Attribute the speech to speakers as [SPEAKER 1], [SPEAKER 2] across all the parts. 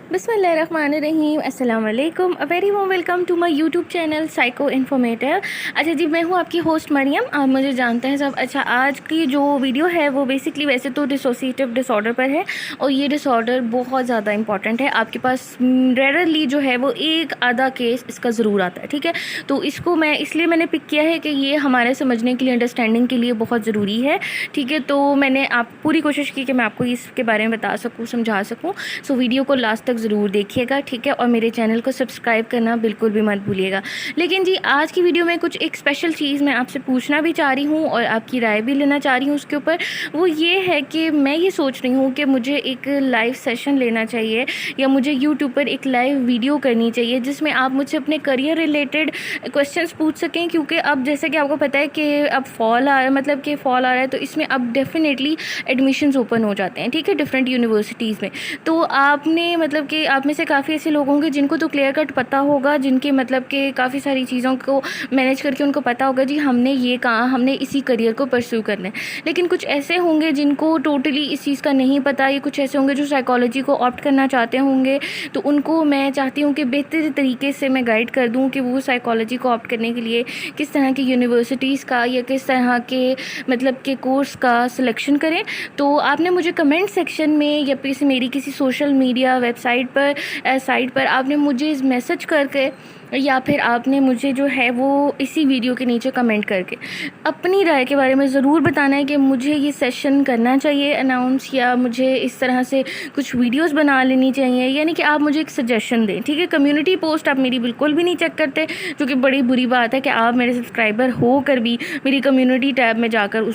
[SPEAKER 1] बिस्मिल्लाहिर्रहमानिर्रहीम, अस्सलाम वालेकुम। A very warm welcome to my YouTube channel psycho informative. अच्छा जी, मैं हूँ आपकी होस्ट मरियम। आप मुझे जानते हैं सब। अच्छा, आज की जो वीडियो है वो बेसिकली वैसे तो डिसोसिएटिव डिसऑर्डर पर है, और ये डिसऑर्डर बहुत ज़्यादा इंपॉर्टेंट है। आपके पास रेयरली जो है वो एक आधा केस इसका ज़रूर आता है, ठीक है। तो इसको मैंने पिक किया है कि ये हमारे समझने के लिए, अंडरस्टैंडिंग के लिए बहुत ज़रूरी है, ठीक है। तो मैंने आप पूरी कोशिश की कि मैं आपको इसके बारे में बता सकूँ, समझा सकूँ। सो वीडियो को लास्ट तक ज़रूर देखिएगा, ठीक है। और मेरे चैनल को सब्सक्राइब करना बिल्कुल भी मत भूलिएगा। लेकिन जी, आज की वीडियो में कुछ एक स्पेशल चीज़ मैं आपसे पूछना भी चाह रही हूँ और आपकी राय भी लेना चाह रही हूँ उसके ऊपर। वो ये है कि मैं ये सोच रही हूँ कि मुझे एक लाइव सेशन लेना चाहिए, या मुझे यूट्यूब पर एक लाइव वीडियो करनी चाहिए जिसमें आप मुझसे अपने करियर रिलेटेड क्वेश्चंस पूछ सकें। क्योंकि अब जैसे कि आपको पता है कि अब फॉल आ रहा है, तो इसमें अब डेफिनेटली एडमिशन्स ओपन हो जाते हैं, ठीक है, डिफरेंट यूनिवर्सिटीज़ में। तो आपने कि आप में से काफ़ी ऐसे लोग होंगे जिनको तो क्लियर कट पता होगा, जिनके कि काफ़ी सारी चीज़ों को मैनेज करके उनको पता होगा जी हमने इसी करियर को परस्यू करना है। लेकिन कुछ ऐसे होंगे जिनको टोटली इस चीज़ का नहीं पता। ये कुछ ऐसे होंगे जो साइकोलॉजी को ऑप्ट करना चाहते होंगे, तो उनको मैं चाहती हूँ कि बेहतर तरीके से मैं गाइड कर दूँ कि वो साइकोलॉजी को ऑप्ट करने के लिए किस तरह की यूनिवर्सिटीज़ का या किस तरह के कोर्स का सिलेक्शन करें। तो आपने मुझे कमेंट सेक्शन में या फिर मेरी किसी सोशल मीडिया वेबसाइट साइट पर आपने मुझे मैसेज करके, या फिर आपने मुझे जो है वो इसी वीडियो के नीचे कमेंट करके अपनी राय के बारे में ज़रूर बताना है कि मुझे ये सेशन करना चाहिए अनाउंस, या मुझे इस तरह से कुछ वीडियोस बना लेनी चाहिए। यानी कि आप मुझे एक सजेशन दें, ठीक है। कम्युनिटी पोस्ट आप मेरी बिल्कुल भी नहीं चेक करते, जो कि बड़ी बुरी बात है कि आप मेरे सब्सक्राइबर होकर भी मेरी कम्युनिटी टैब में जाकर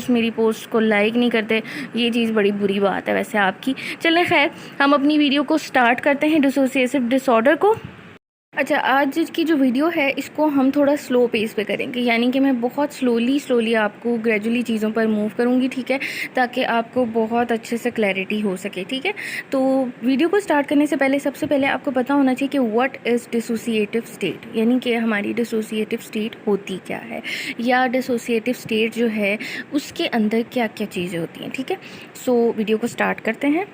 [SPEAKER 1] मेरी पोस्ट को लाइक नहीं करते। ये चीज़ बड़ी बुरी बात है वैसे आपकी। चलें, खैर, हम अपनी वीडियो को स्टार्ट करते हैं डिसोसिएटिव डिसऑर्डर को। अच्छा, आज की जो वीडियो है इसको हम थोड़ा स्लो पेस पे करेंगे, यानी कि मैं बहुत स्लोली आपको ग्रेजुअली चीज़ों पर मूव करूँगी, ठीक है, ताकि आपको बहुत अच्छे से क्लैरिटी हो सके, ठीक है। तो वीडियो को स्टार्ट करने से पहले सबसे पहले आपको पता होना चाहिए कि व्हाट इज़ डिसोसिएटिव स्टेट, यानी कि हमारी डिसोसिएटिव स्टेट होती क्या है, या डिसोसिएटिव स्टेट जो है उसके अंदर क्या क्या चीज़ें होती हैं, ठीक है। सो वीडियो को स्टार्ट करते हैं।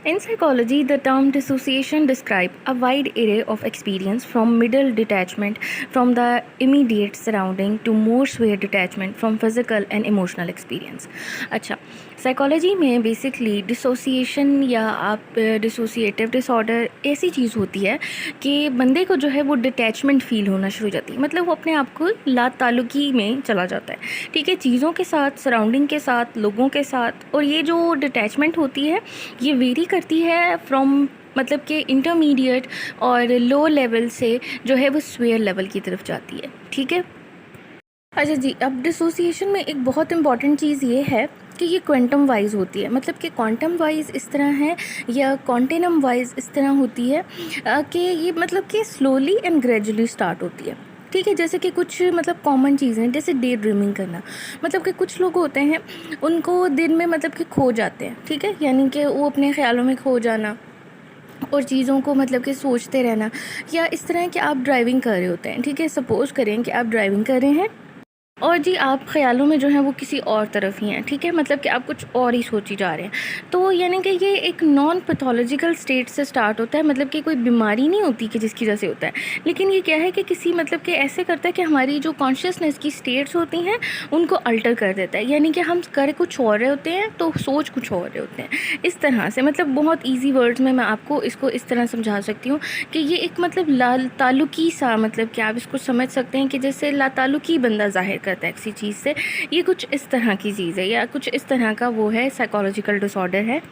[SPEAKER 1] In psychology, the term dissociation describes a wide array of experience from middle detachment from the immediate surrounding to more severe detachment from physical and emotional experience. अच्छा, साइकोलॉजी में basically dissociation या आप dissociative disorder ऐसी चीज़ होती है कि बंदे को जो है वो डिटैचमेंट फील होना शुरू हो जाती है। मतलब वो अपने आप को लाताल्लुकी में चला जाता है, ठीक है, चीज़ों के साथ, सराउंडिंग के साथ, लोगों के साथ। और ये जो डिटैचमेंट होती है ये वेरी करती है फ्रॉम कि इंटरमीडिएट और लो लेवल से जो है वो स्वेयर लेवल की तरफ जाती है, ठीक है। अच्छा जी, अब डिसोसिएशन में एक बहुत इंपॉर्टेंट चीज़ ये है कि ये क्वांटम वाइज होती है। कि क्वांटम वाइज इस तरह है, या कॉन्टिनम वाइज इस तरह होती है कि ये कि स्लोली एंड ग्रेजुअली स्टार्ट होती है, ठीक है। जैसे कि कुछ कॉमन चीज़ें, जैसे डे ड्रीमिंग करना। कि कुछ लोग होते हैं उनको दिन में कि खो जाते हैं, ठीक है, यानी कि वो अपने ख्यालों में खो जाना और चीज़ों को कि सोचते रहना। या इस तरह कि आप ड्राइविंग कर रहे होते हैं, ठीक है, सपोज़ करें कि आप ड्राइविंग कर रहे हैं और जी आप ख़्यालों में जो है वो किसी और तरफ ही हैं, ठीक है, कि आप कुछ और ही सोची जा रहे हैं। तो यानी कि ये एक नॉन पैथोलॉजिकल स्टेट से स्टार्ट होता है, कि कोई बीमारी नहीं होती कि जिसकी वजह से होता है। लेकिन ये क्या है कि किसी कि ऐसे करता है कि हमारी जो कॉन्शियसनेस की स्टेट्स होती हैं उनको अल्टर कर देता है। यानी कि हम कर कुछ और रहे होते हैं तो सोच कुछ और रहे होते हैं। इस तरह से बहुत ईजी वर्ड्स में मैं आपको इसको इस तरह समझा सकती हूँ कि ये एक लाताल्लुकी सा, कि आप इसको समझ सकते हैं कि जैसे लाताल्लुकी बंदा ज़ाहिर करता है किसी चीज़ से। ये कुछ इस तरह की चीज़ है, या कुछ इस तरह का वो है, साइकोलॉजिकल डिसऑर्डर है।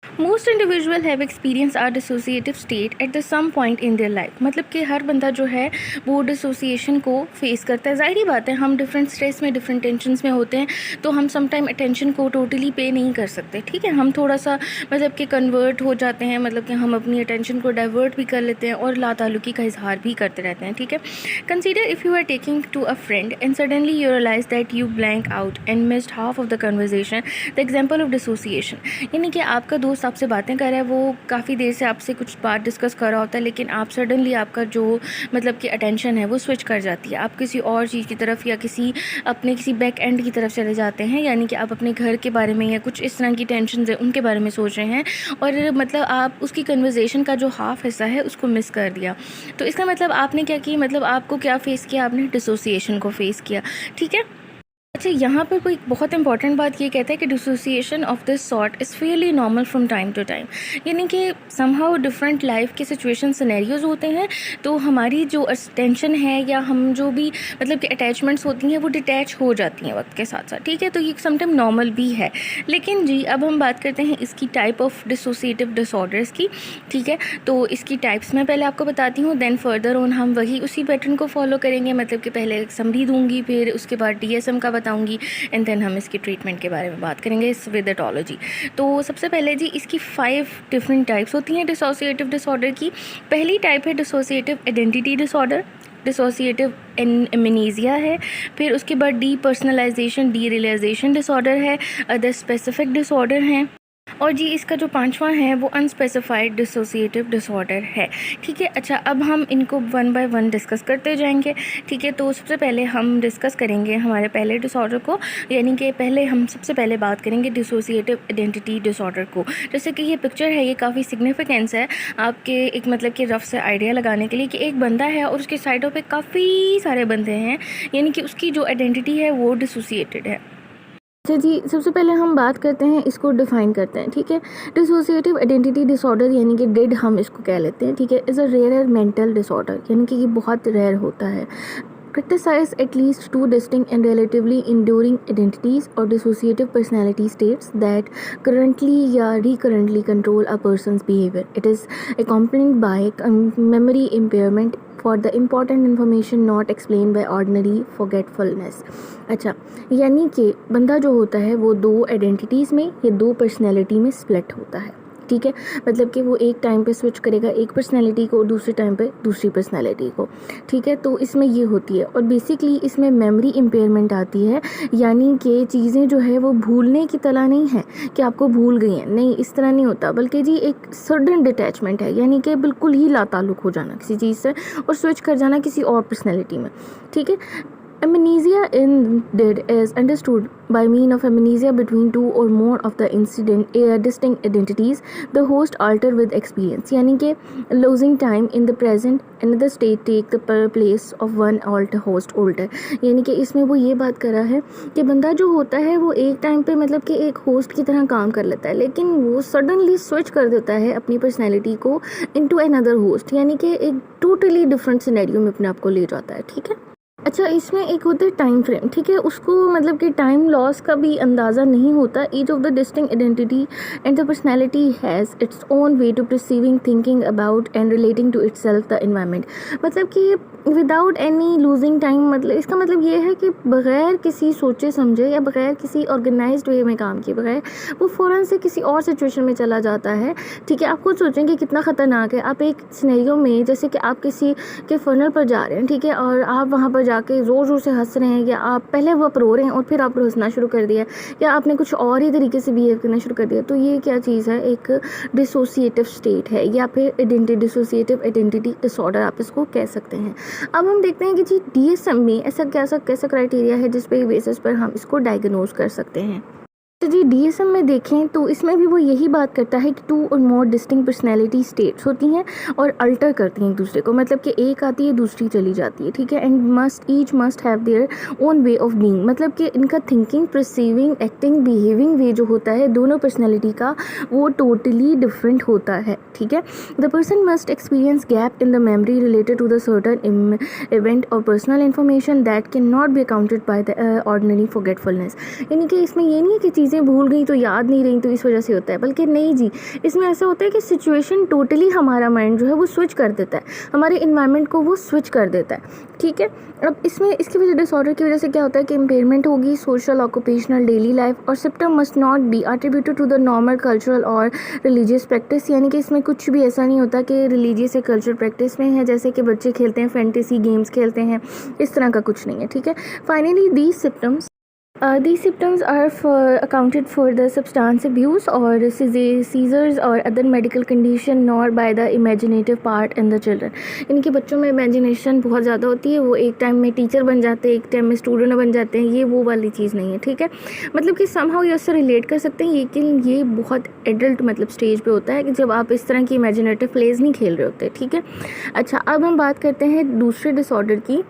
[SPEAKER 1] Most individual have experience are dissociative state at the some point in their life. कि हर बंदा जो है वो डिसोसिएशन को फेस करता है। ज़ाहिर बात है, हम डिफरेंट स्ट्रेस में, डिफरेंट टेंशन्स में होते हैं, तो हम सम टाइम अटेंशन को टोटली पे नहीं कर सकते, ठीक है। हम थोड़ा सा कि कन्वर्ट हो जाते हैं, कि हम अपनी अटेंशन को डाइवर्ट भी कर लेते हैं और लाताल्लुकी का इजहार भी करते रहते हैं, ठीक है। Consider if you are taking to a friend and suddenly you realise that you blank out and missed half of the conversation, the example of dissociation. यानी कि आपका दोस्त दोस्त आपसे बातें कर रहा है, वो काफ़ी देर से आपसे कुछ बात डिस्कस कर रहा होता है, लेकिन आप सडनली आपका जो मतलब कि अटेंशन है वो स्विच कर जाती है, आप किसी और चीज़ की तरफ या किसी बैक एंड की तरफ चले जाते हैं, यानी कि आप अपने घर के बारे में या कुछ इस तरह की टेंशन है उनके बारे में सोच रहे हैं, और मतलब आप उसकी कन्वर्सेशन का जो हाफ हिस्सा है उसको मिस कर दिया। तो इसका मतलब आपने क्या किया, मतलब आपको क्या फ़ेस किया, आपने डिसोसिएशन को फ़ेस किया। ठीक है। अच्छा, यहाँ पर कोई बहुत इंपॉर्टेंट बात ये कहता है कि dissociation of this sort is fairly normal from time to time, यानी कि समहाउ डिफरेंट लाइफ के सिचुएशन सिनेरियोज होते हैं, तो हमारी जो टेंशन है या हम जो भी मतलब कि अटैचमेंट्स होती हैं वो डिटैच हो जाती हैं वक्त के साथ साथ। ठीक है, तो ये समटाइम नॉर्मल भी है। लेकिन जी अब हम बात करते हैं इसकी टाइप ऑफ डिसोसिएटिव डिसऑर्डर्स की। ठीक है, तो इसकी टाइप्स मैं पहले आपको बताती हूँ, देन फर्दर ऑन हम वही उसी पैटर्न को फॉलो करेंगे, मतलब कि पहले समरी दूँगी, फिर उसके बाद DSM का बताऊंगी, एंड देन हम इसकी ट्रीटमेंट के बारे में बात करेंगे इस विद एटोलॉजी। तो सबसे पहले जी इसकी 5 डिफरेंट टाइप्स होती हैं डिसोसिएटिव डिसऑर्डर की। पहली टाइप है dissociative identity disorder, dissociative amnesia है, फिर उसके बाद डीपर्सनलाइजेशन डीरियलाइजेशन डिसऑर्डर है, अदर स्पेसिफिक डिसऑर्डर हैं, और जी इसका जो 5वां है वो अनस्पेसिफाइड डिसोसिएटिव डिसऑर्डर है। ठीक है। अच्छा, अब हम इनको 1 बाय 1 डिस्कस करते जाएंगे। ठीक है, तो सबसे पहले हम डिस्कस करेंगे हमारे पहले डिसऑर्डर को, यानी कि सबसे पहले बात करेंगे डिसोसिएटिव आइडेंटिटी डिसऑर्डर को। जैसे कि ये पिक्चर है, ये काफ़ी सिग्निफिकेंस है आपके एक मतलब कि रफ से आइडिया लगाने के लिए कि एक बंदा है और उसके साइडों पे काफ़ी सारे बंदे हैं, यानी कि उसकी जो आइडेंटिटी है वो डिसोसिएटेड है। अच्छा जी, सबसे पहले हम बात करते हैं, इसको डिफ़ाइन करते हैं। ठीक है, डिसोसिएटिव आइडेंटिटी डिसऑर्डर यानी कि डिड हम इसको कह लेते हैं। ठीक है, is a rare mental disorder, यानी कि ये बहुत रेयर होता है। Criticize at least 2 distinct and relatively enduring identities or dissociative personality states that currently or recurrently control a person's behavior. It is accompanied by memory impairment for the important information not explained by ordinary forgetfulness. अच्छा, यानी कि बंदा जो होता है वो 2 identities में या 2 पर्सनैलिटी में स्प्लिट होता है। ठीक है, मतलब कि वो एक टाइम पे स्विच करेगा एक पर्सनैलिटी को, दूसरे टाइम पे दूसरी पर्सनैलिटी को। ठीक है, तो इसमें ये होती है, और बेसिकली इसमें मेमोरी इम्पेयरमेंट आती है, यानी कि चीज़ें जो है वो भूलने की तरह नहीं है कि आपको भूल गई हैं, नहीं इस तरह नहीं होता, बल्कि जी एक सडन डिटैचमेंट है, यानी कि बिल्कुल ही लाताल्लुक हो जाना किसी चीज़ से और स्विच कर जाना किसी और पर्सनैलिटी में। ठीक है, amnesia indeed is understood by mean of amnesia between 2 or more of the distinct identities the host alter with experience, यानी कि losing time in the present another state take the place of one alter host alter, यानी कि इसमें वो ये बात कर रहा है कि बंदा जो होता है वो एक टाइम पे मतलब कि एक होस्ट की तरह काम कर लेता है, लेकिन वो सडनली स्विच कर देता है अपनी पर्सनैलिटी को इनटू अनदर होस्ट, यानी कि एक टोटली डिफरेंट सिनेरियो में अपने आप को ले जाता है। ठीक है। अच्छा, इसमें एक होता है टाइम फ्रेम। ठीक है, उसको मतलब कि टाइम लॉस का भी अंदाज़ा नहीं होता। Each of the distinct identity and the personality has its own way to perceiving thinking about and relating to its self the environment, मतलब कि विदाउट एनी लूजिंग टाइम, मतलब इसका मतलब ये है कि बग़ैर किसी सोचे समझे या बग़ैर किसी ऑर्गेनाइज्ड वे में काम किए बगैर वो फ़ौरन से किसी और सिचुएशन में चला जाता है। ठीक है, आप खुद सोचें कि कितना ख़तरनाक है। आप एक सिनेरियो में जैसे कि आप किसी के फनल पर जा रहे हैं, ठीक है, और आप वहाँ पर जाके ज़ोर ज़ोर से हंस रहे हैं, या आप पहले वो रो रहे हैं और फिर आपने हंसना शुरू कर दिया, या आपने कुछ और ही तरीके से बिहेव करना शुरू कर दिया, तो ये क्या चीज़ है, एक डिसोसिएटिव स्टेट है, या फिर डिसोसिएटिव आइडेंटिटी डिसऑर्डर आप इसको कह सकते हैं। अब हम देखते हैं कि जी DSM में ऐसा कैसा क्राइटेरिया है जिस पे बेसिस पर हम इसको डायग्नोज कर सकते हैं। तो जी DSM में देखें तो इसमें भी वो यही बात करता है कि 2 और मोर डिस्टिंक्ट पर्सनैलिटी स्टेट्स होती हैं और अल्टर करती हैं एक दूसरे को, मतलब कि एक आती है दूसरी चली जाती है। ठीक है, and each must have their own way of being, मतलब कि इनका थिंकिंग, परसीविंग, एक्टिंग, बिहेविंग वे जो होता है दोनों पर्सनैलिटी का वो टोटली डिफरेंट होता है। ठीक है, the person must experience gap in the memory related to the certain event और personal information that can not be accounted by the ordinary forgetfulness, यानी कि इसमें ये नहीं है कि चीज़ें भूल गई तो याद नहीं रही तो इस वजह से होता है, बल्कि नहीं जी, इसमें ऐसा होता है कि सिचुएशन टोटली हमारा माइंड जो है वो स्विच कर देता है, हमारे इन्वायरमेंट को वो स्विच कर देता है। ठीक है, अब इसमें इसकी वजह डिसऑर्डर की वजह से क्या होता है कि इम्पेयरमेंट होगी सोशल, ऑक्यूपेशनल, डेली लाइफ, और symptom must not be attributed to the normal cultural और रिलीजियस प्रैक्टिस, यानी कि इसमें कुछ भी ऐसा नहीं होता कि रिलीजियस या कल्चरल प्रैक्टिस में है, जैसे कि बच्चे खेलते हैं फैंटेसी गेम्स खेलते हैं, इस तरह का कुछ नहीं है। ठीक है, finally these symptoms These symptoms are accounted for the substance abuse or seizures or other medical condition nor by the imaginative part in the children. इनके बच्चों में इमेजिनेशन बहुत ज़्यादा होती है, वो एक टाइम में टीचर बन जाते हैं, एक टाइम में स्टूडेंट बन जाते हैं, ये वो वाली चीज़ नहीं है, ठीक है। मतलब कि समहाउ ये उससे रिलेट कर सकते हैं, लेकिन ये बहुत एडल्ट मतलब स्टेज पे होता है कि जब आप इस तरह की इमेजिनेटिव प्लेज नहीं खेल रहे होते, ठीक है। अच्छा, अब हम बात करते हैं दूसरे डिसऑर्डर की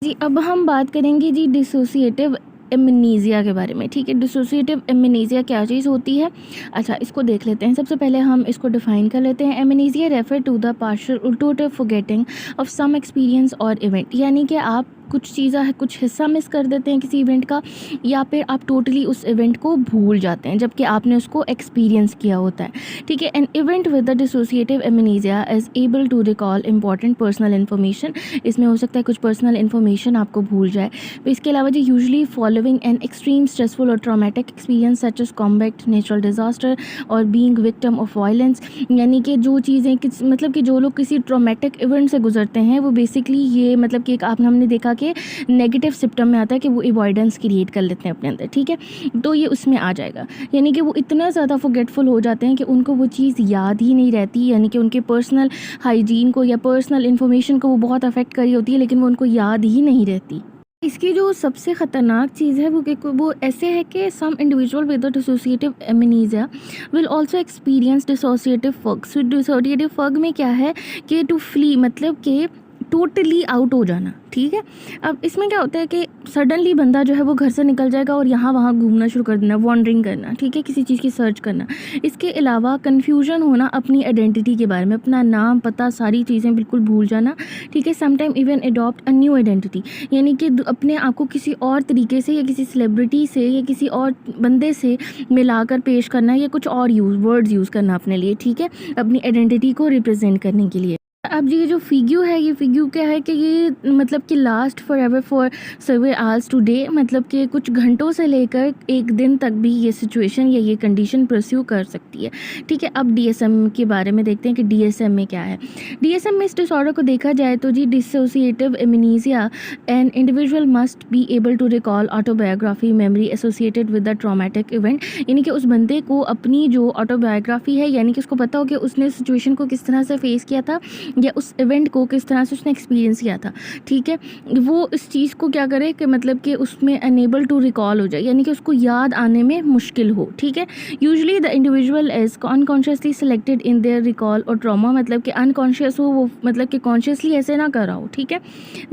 [SPEAKER 1] जी। अब हम बात करेंगे जी डिसोसिएटिव एमनीजिया के बारे में, ठीक है। डिसोसिएटिव एमनीजिया क्या चीज़ होती है, अच्छा इसको देख लेते हैं। सबसे पहले हम इसको डिफाइन कर लेते हैं। Amnesia refer to the partial और total forgetting of some experience और इवेंट, यानी कि आप कुछ चीज़ें कुछ हिस्सा मिस कर देते हैं किसी इवेंट का, या फिर आप टोटली उस इवेंट को भूल जाते हैं जबकि आपने उसको एक्सपीरियंस किया होता है, ठीक है। An event with the dissociative amnesia is able to recall important personal information, इसमें हो सकता है कुछ पर्सनल इन्फॉर्मेशन आपको भूल जाए। तो इसके अलावा जी usually following an extreme stressful और traumatic experience such as combat natural disaster और बीइंग विक्टिम ऑफ वायलेंस, यानी कि जो चीज़ें मतलब कि जो लोग किसी ट्रॉमेटिक इवेंट से गुजरते हैं वो बेसिकली ये मतलब कि एक हमने देखा कि नेगेटिव सिम्टम में आता है कि वो अवॉइडेंस क्रिएट कर लेते हैं अपने अंदर, ठीक है। तो ये उसमें आ जाएगा, यानी कि वो इतना ज़्यादा फॉरगेटफुल हो जाते हैं कि उनको वो चीज़ याद ही नहीं रहती, यानी कि उनके पर्सनल हाइजीन को या पर्सनल इन्फॉर्मेशन को वो बहुत अफेक्ट करी होती है लेकिन वो उनको याद ही नहीं रहती। इसकी जो सबसे ख़तरनाक चीज़ है वो ऐसे है कि some individual with dissociative amnesia will also experience dissociative fugue. So dissociative fugue में क्या है कि टू फ्ली मतलब कि टोटली आउट हो जाना, ठीक है। अब इसमें क्या होता है कि सडनली बंदा जो है वो घर से निकल जाएगा और यहाँ वहाँ घूमना शुरू कर देना, वॉन्डरिंग करना, ठीक है, किसी चीज़ की सर्च करना। इसके अलावा कन्फ्यूजन होना अपनी आइडेंटिटी के बारे में, अपना नाम पता सारी चीज़ें बिल्कुल भूल जाना, ठीक है। Sometime even adopt a new identity, यानी कि अपने आप को किसी और तरीके से या किसी सेलिब्रिटी से या किसी और बंदे से मिलाकर पेश करना या कुछ और वर्ड्स यूज़ करना अपने लिए, ठीक है, अपनी आइडेंटिटी को रिप्रेजेंट करने के लिए। अब ये जो फिग्यू है, ये फिग्यू क्या है कि ये मतलब कि last for ever for several hours to day, मतलब कि कुछ घंटों से लेकर एक दिन तक भी ये सिचुएशन या ये कंडीशन परस्यू कर सकती है, ठीक है। अब डीएसएम के बारे में देखते हैं कि डीएसएम में क्या है। डीएसएम में इस डिसऑर्डर को देखा जाए तो जी dissociative amnesia an individual must be able to recall autobiography memory associated with the traumatic event, यानी कि उस बंदे को अपनी जो ऑटोबायोग्राफी है, यानी कि उसको पता हो कि उसने सिचुएशन को किस तरह से फेस किया था या उस इवेंट को किस तरह से उसने एक्सपीरियंस किया था, ठीक है। वो इस चीज़ को क्या करे कि मतलब कि उसमें अनेबल टू रिकॉल हो जाए, यानी कि उसको याद आने में मुश्किल हो, ठीक है। Usually the individual is unconsciously selected in their recall और ट्रॉमा, मतलब कि अनकॉन्शियस हो वो, मतलब कि कॉन्शियसली ऐसे ना कर रहा हो, ठीक है।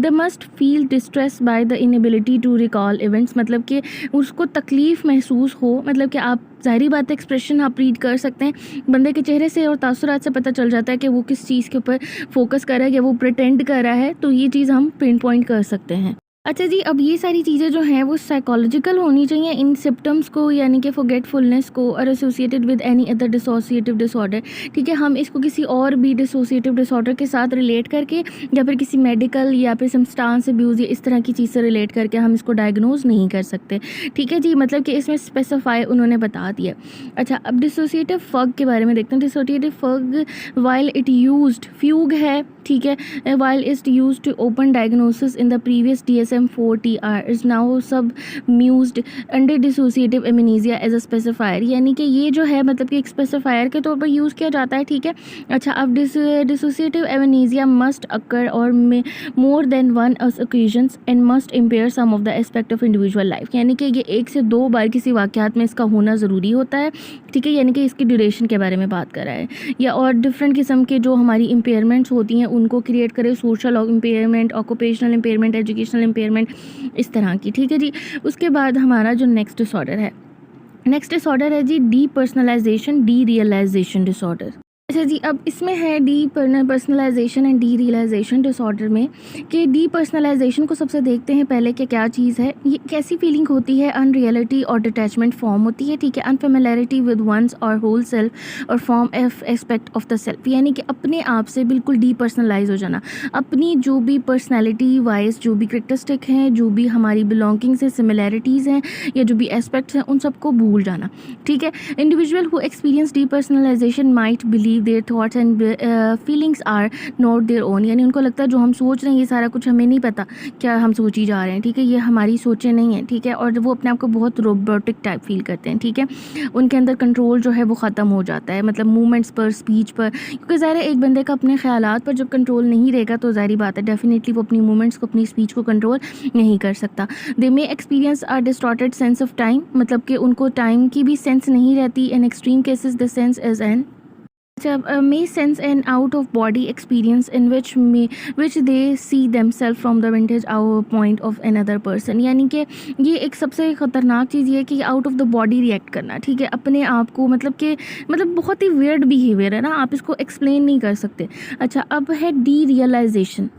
[SPEAKER 1] The must feel distress by the inability to recall events, मतलब कि उसको तकलीफ़ महसूस हो, मतलब कि आप ज़ाहिरी बात है एक्सप्रेशन आप रीड कर सकते हैं बंदे के चेहरे से और तासुरात से पता चल जाता है कि वो किस चीज़ के ऊपर फोकस कर रहा है या वो प्रिटेंड कर रहा है, तो ये चीज़ हम पिन पॉइंट कर सकते हैं। अच्छा जी, अब ये सारी चीज़ें जो हैं वो साइकोलॉजिकल होनी चाहिए इन सिम्टम्स को, यानी कि फॉरगेटफुलनेस को, और associated with any other dissociative disorder, ठीक है। हम इसको किसी और भी डिसोसिएटिव डिसऑर्डर के साथ रिलेट करके या फिर किसी मेडिकल या फिर सब्सटेंस अब्यूज़ या इस तरह की चीज़ से रिलेट करके हम इसको डायग्नोज नहीं कर सकते, ठीक है जी। मतलब कि इसमें स्पेसिफाई उन्होंने बता दिया। अच्छा, अब डिसोसिएटिव फग के बारे में देखते हैं। Dissociative fugue while it used fugue है, ठीक है, while it used to open diagnosis in the previous DSM-4 is now subsumed under dissociative amnesia as a specifier, यानी कि ये जो है मतलब कि एक स्पेसिफायर के तौर पर यूज़ किया जाता है, ठीक है। अच्छा, अब डिसोसिएटिव एमनीजिया मस्ट अकर और more than one occasions and must impair some of the aspect of individual life, यानी कि ये 1 से 2 बार किसी वाक़यात में इसका होना ज़रूरी होता है, ठीक है, यानी कि इसकी ड्यूरेशन के बारे में बात कर रहा है, या और डिफरेंट किस्म के जो हमारी इम्पेयरमेंट्स होती हैं उनको क्रिएट करे, social impairment, occupational impairment, educational impairment, इस तरह की, ठीक है जी। उसके बाद हमारा जो नेक्स्ट डिसऑर्डर है जी डीपर्सनलाइजेशन डी रियलाइजेशन डिसऑर्डर। अच्छा जी, अब इसमें है personalisation and derealisation disorder में कि डीपर्सनलाइजेशन को सबसे देखते हैं पहले कि क्या चीज़ है, ये कैसी फीलिंग होती है, अनरियलिटी और डिटैचमेंट फॉर्म होती है, ठीक है, अनफेमिलैरिटी विद वंस और होल सेल्फ और form aspect of the self, यानी कि अपने आप से बिल्कुल डीपर्सनलाइज हो जाना, अपनी जो भी पर्सनैलिटी वाइज जो भी करेक्टरिस्टिक हैं, जो भी हमारी बिलोंगिंग्स हैं, सिमिलैरिटीज़ हैं या जो भी एस्पेक्ट्स हैं, उन सबको भूल जाना, ठीक है। Individual who experience depersonalisation might believe their thoughts and feelings are not their own, यानी उनको लगता है जो हम सोच रहे हैं ये सारा कुछ हमें नहीं पता क्या हम सोची जा रहे हैं, ठीक है, ये हमारी सोचें नहीं हैं, ठीक है, और वो अपने आप को बहुत रोबोटिक टाइप फील करते हैं, ठीक है, उनके अंदर कंट्रोल जो है वो ख़त्म हो जाता है, मतलब मूवमेंट्स पर, स्पीच पर, क्योंकि ज़ाहिर है एक बंदे का अपने ख्यालात पर जब कंट्रोल नहीं रहेगा तो ज़ाहिर बात है डेफिनेटली वो अपनी मूवमेंट्स को, अपनी स्पीच को कंट्रोल नहीं कर सकता। They may experience a distorted sense of time, मतलब कि उनको टाइम की भी सेंस नहीं रहती। In extreme cases the sense is an may sense an out of body experience in which they see themselves from the vantage point of another person, यानी कि ये एक सबसे ख़तरनाक चीज़ ये है कि out of the body react करना, ठीक है, अपने आप को, मतलब बहुत ही वियर्ड बिहेवियर है ना, आप इसको एक्सप्लेन नहीं कर सकते। अच्छा, अब है डी रियलाइजेशन।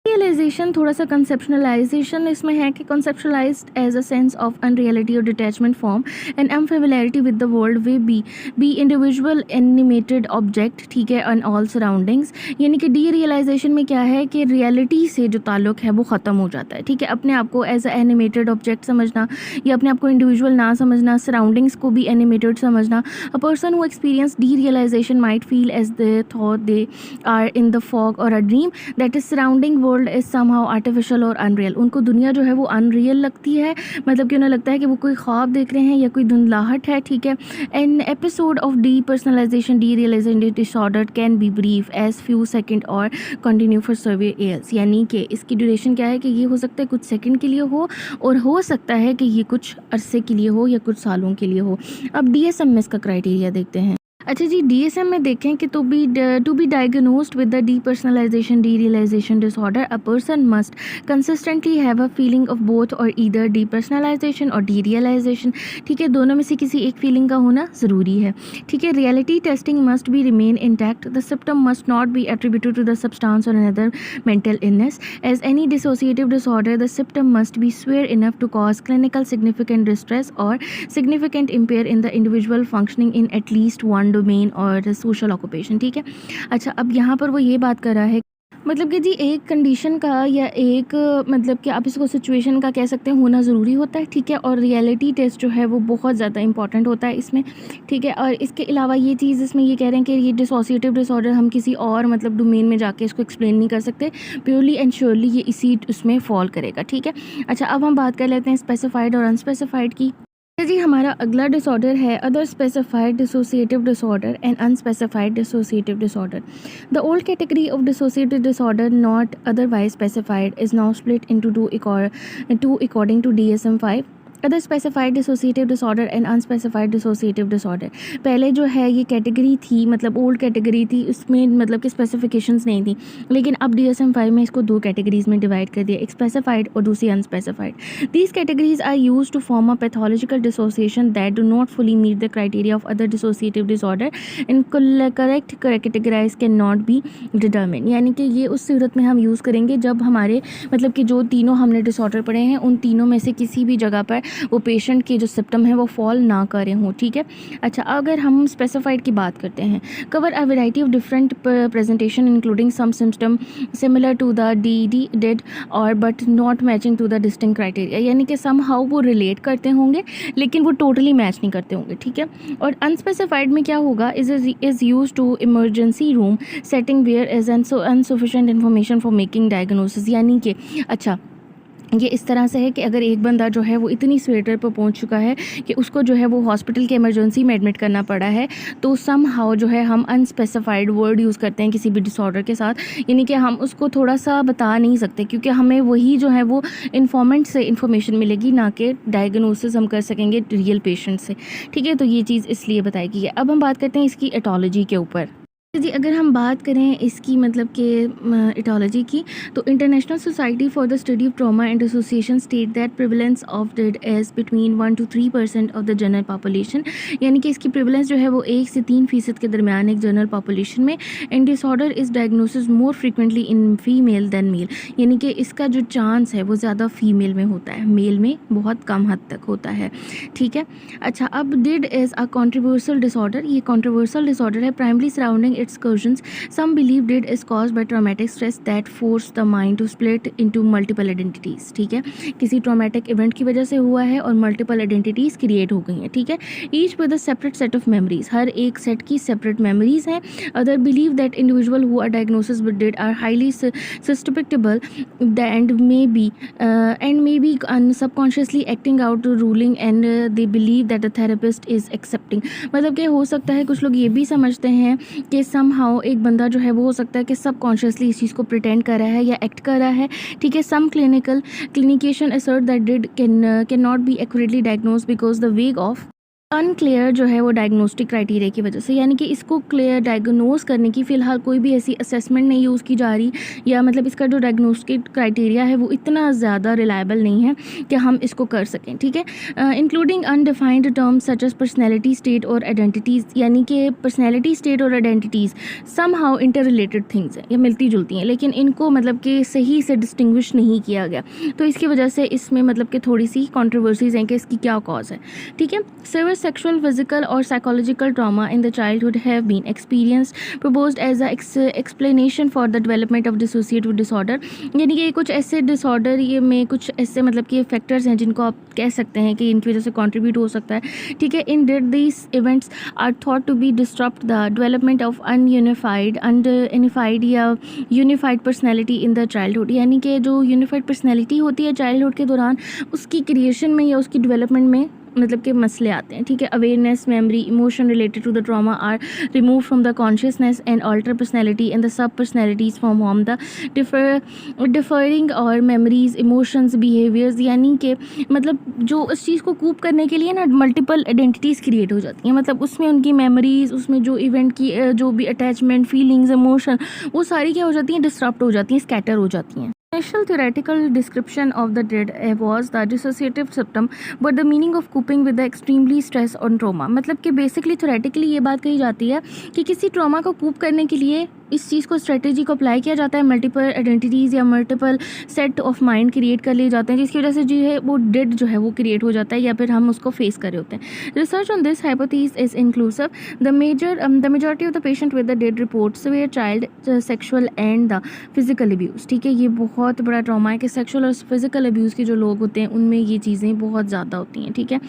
[SPEAKER 1] रियलाइजेशन थोड़ा सा कंसेप्शनलाइजेशन इसमें है कि conceptualised as a sense of unreality और detachment from and unfamiliarity with the world way be individual animated object, ठीक है, एंड ऑल सराउंडिंग्स, यानी कि डी रियलाइजेशन में क्या है कि रियलिटी से जो ताल्लुक है वो ख़त्म हो जाता है, ठीक है, अपने आप को एज अ एनिमेटेड ऑब्जेक्ट समझना या अपने आप को इंडिविजुअल ना समझना, सराउंडिंग्स को भी एनिमेटेड समझना। A person who experience derealisation might feel as they thought they are in the fog और a dream that is surrounding world is somehow artificial और अनरियल। उनको दुनिया जो है वो अनरियल लगती है, मतलब कि उन्हें लगता है कि वो कोई ख्वाब देख रहे हैं या कोई धुंधलाहट है, ठीक है। An episode of depersonalisation derealisation disorder can be brief as few second or continue for several years, यानी कि इसकी ड्यूरेशन क्या है कि ये हो सकता है कुछ सेकंड के लिए हो और हो सकता है कि ये कुछ अरसे के लिए हो या कुछ सालों के लिए हो। अब DSM में इसका क्राइटेरिया देखते हैं। अच्छा जी, DSM में देखें कि to be diagnosed with the depersonalization derealization disorder a person must consistently have a feeling of both और ईदर डीपर्सनलाइजेशन और डीरियलाइजेशन, ठीक है, दोनों में से किसी एक फीलिंग का होना ज़रूरी है, ठीक है। Reality testing must be remain intact, the symptom must not be attributed to the substance और another mental illness as any dissociative disorder the symptom must be severe enough to cause clinical significant distress और significant impair in the individual functioning in at least one domain और social occupation, ठीक है। अच्छा, अब यहाँ पर वो ये बात कर रहा है, मतलब कि जी एक कंडीशन का या एक मतलब कि आप इसको सिचुएशन का कह सकते हैं होना ज़रूरी होता है, ठीक है, और रियलिटी टेस्ट जो है वो बहुत ज़्यादा इंपॉर्टेंट होता है इसमें, ठीक है। और इसके अलावा ये चीज़ इसमें ये कह रहे हैं कि ये डिसोसिएटिव डिसऑर्डर हम किसी और मतलब डोमेन में जाके इसको एक्सप्लेन नहीं कर सकते, प्योरली एंड श्योरली ये इसी उसमें फॉल करेगा, ठीक है। अच्छा, अब हम बात कर लेते हैं स्पेसिफाइड और अनस्पेसिफाइड की। जी, हमारा अगला डिसऑर्डर है other specified dissociative disorder and unspecified dissociative disorder. The old category of dissociative disorder not otherwise specified is now split into two according to DSM-5 other specified dissociative disorder and unspecified dissociative disorder. पहले जो है ये category थी, मतलब old category थी, उसमें मतलब कि स्पेसिफिकेशंस नहीं थी, लेकिन अब DSM-5 में इसको दो कैटेगरीज में डिवाइड कर दिया, एक स्पेसिफाइड और दूसरी unspecified. These categories are use to form a pathological dissociation that do not fully meet the criteria of other dissociative disorder in correct categorize can not be determine, यानी कि ये उस सूरत में हम यूज़ करेंगे जब हमारे मतलब कि जो तीनों हमने डिसऑर्डर पढ़े हैं उन तीनों में से किसी भी जगह पर वो पेशेंट के जो सिम्टम है वो फॉल ना करे हों, ठीक है। अच्छा, अगर हम स्पेसिफाइड की बात करते हैं, cover a variety of different presentation including some symptom similar to the DID और but not matching to the distinct criteria, यानी कि सम हाउ वो रिलेट करते होंगे लेकिन वो टोटली मैच नहीं करते होंगे, ठीक है। और अनस्पेसिफाइड में क्या होगा, is use to emergency room setting where is insufficient information for making diagnosis, यानी कि अच्छा ये इस तरह से है कि अगर एक बंदा जो है वो इतनी स्वेटर पर पहुंच चुका है कि उसको जो है वो हॉस्पिटल के इमरजेंसी में एडमिट करना पड़ा है, तो सम हाउ जो है हम अनस्पेसिफाइड वर्ड यूज़ करते हैं किसी भी डिसऑर्डर के साथ, यानी कि हम उसको थोड़ा सा बता नहीं सकते क्योंकि हमें वही जो है वो इन्फॉर्मेंट से इन्फॉर्मेशन मिलेगी, ना कि डायग्नोसिस हम कर सकेंगे रियल पेशेंट से, ठीक है। तो ये चीज़ इसलिए बताएगी। अब हम बात करते हैं इसकी एटोलॉजी के ऊपर। जी, अगर हम बात करें इसकी मतलब कि एटोलॉजी की, तो international society for the study of trauma and association state that prevalence of dead is between 1 to 3% of the general population, यानी कि इसकी प्रिवलेंस जो है वो 1 से 3% के दरमियान एक जनरल पॉपुलेशन में। And disorder is diagnosis more frequently in female than male, यानी कि इसका जो चांस है वो ज़्यादा फीमेल में होता है, मेल में बहुत कम हद तक होता है, ठीक है। अच्छा, अब did is a controversial disorder, ये कॉन्ट्रोवर्सल डिसऑर्डर है primary surrounding excursions. Some believe DID is caused by traumatic stress that forced the mind to split into multiple identities. ठीक है, किसी traumatic event की वजह से हुआ है और multiple identities create हो गई हैं. ठीक है, each with a separate set of memories. हर एक set की separate memories हैं. Other believe that individual who are diagnosed with DID are highly susceptible and may be subconsciously acting out ruling and they believe that the therapist is accepting. मतलब कि हो सकता है कुछ लोग ये भी समझते हैं कि somehow एक बंदा जो है वो हो सकता है कि subconsciously इस चीज़ को pretend कर रहा है या act कर रहा है. ठीक है, some clinician assert that DID cannot be accurately diagnosed because the vague of unclear जो है वो डायग्नोस्टिक क्राइटेरिया की वजह से, यानी कि इसको क्लियर डायग्नोज करने की फ़िलहाल कोई भी ऐसी असेसमेंट नहीं यूज़ की जा रही, या मतलब इसका जो डायग्नोस्टिक क्राइटेरिया है वो इतना ज़्यादा रिलायबल नहीं है कि हम इसको कर सकें. ठीक है, including undefined terms such as personality state or identities, यानी कि personality state or identities somehow interrelated things हैं, ये मिलती जुलती हैं, लेकिन इनको मतलब कि सही से डिस्टिंग्विश नहीं किया गया. तो इसकी वजह से इसमें मतलब कि थोड़ी सी कॉन्ट्रोवर्सीज़ हैं कि इसकी क्या कॉज है. ठीक है, sexual, physical or psychological trauma in the childhood have been experienced proposed as a explanation for the development of dissociative disorder. यानी कि कुछ ऐसे डिसऑर्डर ये में कुछ ऐसे मतलब कि फैक्टर्स हैं जिनको आप कह सकते हैं कि इनकी वजह से कंट्रीब्यूट हो सकता है. ठीक है, इन DID these events are thought to be disrupt the development of ununified या unified personality in the childhood. यानी कि जो यूनिफाइड पर्सनैलिटी होती है चाइल्डहुड के दौरान, उसकी क्रिएशन में या उसकी डेवलपमेंट में मतलब के मसले आते हैं. ठीक है, awareness, memory, emotion related to the trauma are remove from the consciousness and alter personality and the sub personalities from home the differing or memories, emotions, behaviours. यानी कि मतलब जो इस चीज़ को कूप करने के लिए ना मल्टीपल आइडेंटिटीज़ क्रिएट हो जाती हैं. मतलब उसमें उनकी मेमोरीज, उसमें जो इवेंट की जो भी अटैचमेंट, फीलिंग्स, इमोशन, वो सारी क्या हो जाती हैं, डिस्टर्ब हो जाती हैं, स्कैटर हो जाती हैं. Initial theoretical description of the DID was the dissociative symptom, but the meaning of coping with the extremely stress on trauma. मतलब कि बेसिकली थ्योरेटिकली ये बात कही जाती है कि किसी ट्रॉमा को कूप करने के लिए इस चीज़ को स्ट्रेटेजी को अप्लाई किया जाता है, मल्टीपल आइडेंटिटीज़ या multiple set of mind create कर लिए जाते हैं, जिसकी वजह से जो है वो DID जो है वो क्रिएट हो जाता है या फिर हम उसको फेस कर रहे होते हैं. Research on this hypothesis is inclusive. The majority of the patient with the DID reports where child sexual and the physical abuse. ठीक है, ये बहुत बड़ा ट्रॉमा है कि सेक्शुअल और फिजिकल अब्यूज़ के जो लोग होते हैं उनमें ये चीज़ें बहुत ज़्यादा होती हैं. ठीक है,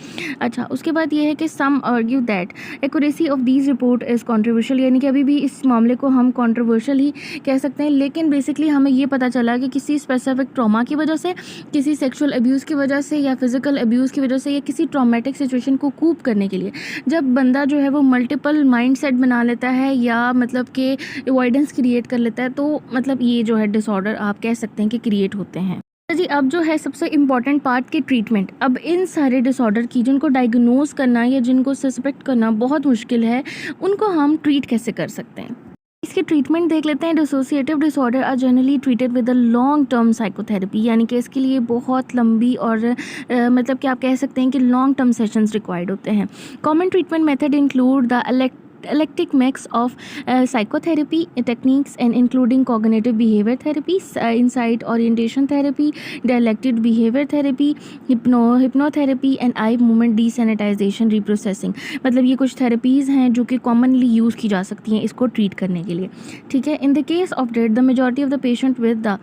[SPEAKER 1] अच्छा, उसके बाद ये है कि some argue that accuracy of these report is controversial. यानी कि अभी भी इस मामले को हम कॉन्ट्रोवर्शियल ही कह सकते हैं, लेकिन बेसिकली हमें ये पता चला कि किसी स्पेसिफिक ट्रॉमा की वजह से, किसी सेक्शुअल अब्यूज़ की वजह से या फिजिकल अब्यूज़ की वजह से या किसी ट्रॉमेटिक सिचुएशन को कूप करने के लिए जब बंदा जो है वो मल्टीपल माइंडसेट बना लेता है या मतलब कि अवॉइडेंस क्रिएट कर लेता है, तो मतलब ये जो है डिसऑर्डर आप कह सकते हैं कि क्रिएट होते हैं. जी, अब जो है सबसे इम्पॉर्टेंट पार्ट की ट्रीटमेंट. अब इन सारे डिसऑर्डर की जिनको डायग्नोज करना या जिनको सस्पेक्ट करना बहुत मुश्किल है, उनको हम ट्रीट कैसे कर सकते हैं, इसकी ट्रीटमेंट देख लेते हैं. Dissociative disorder are generally treated with a long term psychotherapy. यानी कि इसके लिए बहुत लंबी और मतलब कि आप कह सकते हैं कि लॉन्ग टर्म सेशंस रिक्वायर्ड होते हैं. Common treatment method include the eclectic mix of psychotherapy techniques and including cognitive behavior therapy, insight orientation therapy, dialectic behavior therapy, hypnotherapy and eye movement desensitization reprocessing. मतलब ये कुछ therapies हैं जो कि commonly use की जा सकती हैं इसको ट्रीट करने के लिए. ठीक है, in the case of DID the majority of the patient with the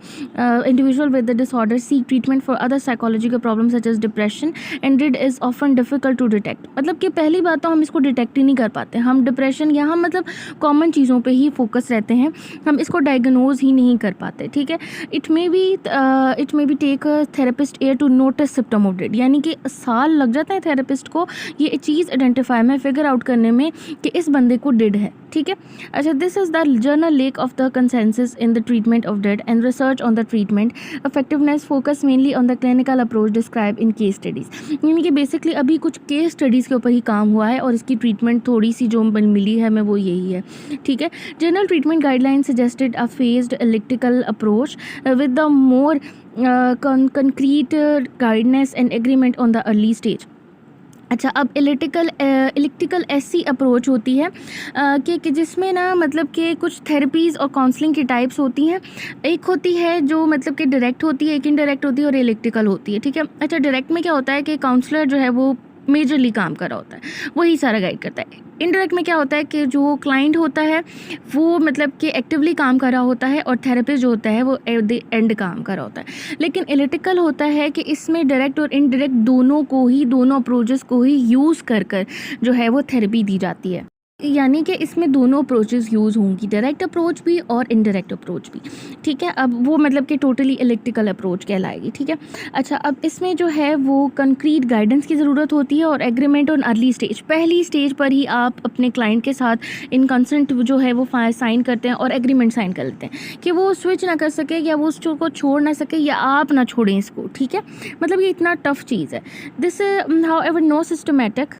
[SPEAKER 1] individual with the disorder seek treatment for other psychological problem such as depression and DID is often difficult to detect. मतलब कि पहली बात तो हम इसको detect ही नहीं कर पाते. हम डिप्रेशन या हम मतलब कॉमन चीज़ों पे ही फोकस रहते हैं, हम इसको डायग्नोज ही नहीं कर पाते. ठीक है, it may be take a therapist year to notice symptom of DID. यानी कि साल लग जाता है थेरेपिस्ट को ये चीज़ आइडेंटिफाई में, फिगर आउट करने में कि इस बंदे को DID है. ठीक है, अच्छा, this is the journal lake of the consensus in the treatment of DID and research on the treatment effectiveness focus mainly on the clinical approach describe in case studies. यानी कि बेसिकली अभी कुछ case studies के ऊपर ही काम हुआ है और इसकी ट्रीटमेंट थोड़ी सी जो मिली है हमें वो यही है. ठीक है, general treatment guideline suggested a phased elliptical approach with the more concrete guidance and agreement on the early stage. अच्छा, अब इलेक्ट्रिकल ऐसी अप्रोच होती है कि जिसमें ना मतलब कि कुछ थेरेपीज़ और काउंसलिंग की टाइप्स होती हैं. एक होती है जो मतलब कि डायरेक्ट होती है, एक इनडायरेक्ट होती है और इलेक्ट्रिकल होती है. ठीक है, अच्छा, डायरेक्ट में क्या होता है कि काउंसलर जो है वो मेजरली काम कर रहा होता है, वही सारा गाइड करता है। इनडायरेक्ट में क्या होता है कि जो क्लाइंट होता है वो मतलब कि एक्टिवली काम कर रहा होता है और थेरेपिस्ट जो होता है वो एट द एंड काम कर रहा होता है। लेकिन एलिटिकल होता है कि इसमें डायरेक्ट और इनडायरेक्ट दोनों अप्रोचेस को ही यूज़ कर जो है वो थेरेपी दी जाती है। यानी कि इसमें दोनों अप्रोचेस यूज़ होंगी, डायरेक्ट अप्रोच भी और इनडायरेक्ट अप्रोच भी, ठीक है। अब वो मतलब कि टोटली इलेक्ट्रिकल अप्रोच कहलाएगी, ठीक है। अच्छा, अब इसमें जो है वो कंक्रीट गाइडेंस की ज़रूरत होती है और एग्रीमेंट ऑन अर्ली स्टेज, पहली स्टेज पर ही आप अपने क्लाइंट के साथ इन कंसेंट जो है वो साइन करते हैं और एग्रीमेंट साइन कर लेते हैं कि वो स्विच ना कर सके या वो उसको छोड़ ना सके या आप ना छोड़ें इसको, ठीक है। मतलब ये इतना टफ चीज़ है। This however no systematic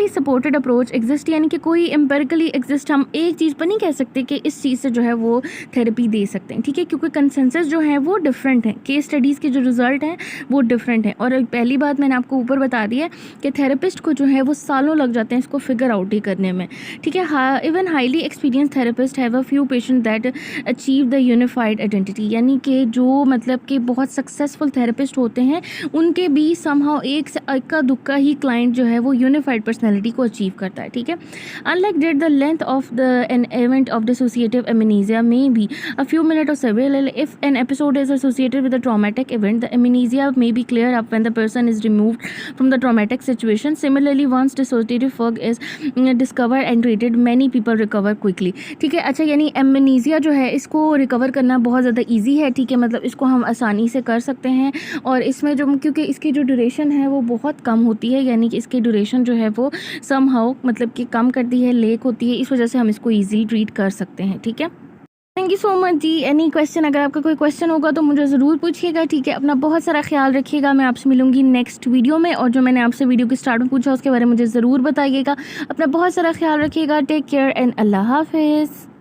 [SPEAKER 1] supported approach exist, यानी कि कोई एम्पेरिकली एग्जिस्ट, हम एक चीज़ पर नहीं कह सकते कि इस चीज़ से जो है वो थेरेपी दे सकते हैं, ठीक है, क्योंकि कंसेंसस जो है वो डिफरेंट है, केस स्टडीज़ के जो रिजल्ट हैं वो डिफरेंट हैं। और पहली बात मैंने आपको ऊपर बता दी है कि थेरेपिस्ट को जो है वो सालों लग जाते हैं इसको फिगर आउट ही करने में, ठीक है। Even highly experience therapist have a few patient that achieve the unified identity, यानी कि जो मतलब कि बहुत सक्सेसफुल थेरेपिस्ट होते हैं उनके भी समहाउ एक से इक्का दुक्का ही क्लाइंट जो है वो यूनिफाइड पर्सनैलिटी को अचीव करता है, ठीक है। Unlike that the length of the an event of dissociative amnesia may be a few minute और several, if an episode is associated with a traumatic event the amnesia may be clear up when the person is removed from the traumatic situation. Similarly, once dissociative fog is discovered and treated, many people recover quickly, ठीक है। अच्छा, यानी amnesia जो है इसको recover करना बहुत ज़्यादा इजी है, ठीक है, मतलब इसको हम आसानी से कर सकते हैं और इसमें जो क्योंकि इसकी जो ड्यूरेशन है वो बहुत कम होती है, यानी कि इसकी ड्यूरेशन जो है वो समहाउ मतलब कि कम करती है, लेक होती है, इस वजह से हम इसको ईजिली ट्रीट कर सकते हैं, ठीक है। थैंक यू सो मच जी। एनी क्वेश्चन, अगर आपका कोई क्वेश्चन होगा तो मुझे ज़रूर पूछिएगा, ठीक है। अपना बहुत सारा ख्याल रखिएगा। मैं आपसे मिलूंगी नेक्स्ट वीडियो में, और जो मैंने आपसे वीडियो के स्टार्ट में पूछा उसके बारे में मुझे ज़रूर बताइएगा। अपना बहुत सारा ख्याल रखिएगा। टेक केयर एंड अल्लाह हाफिज़।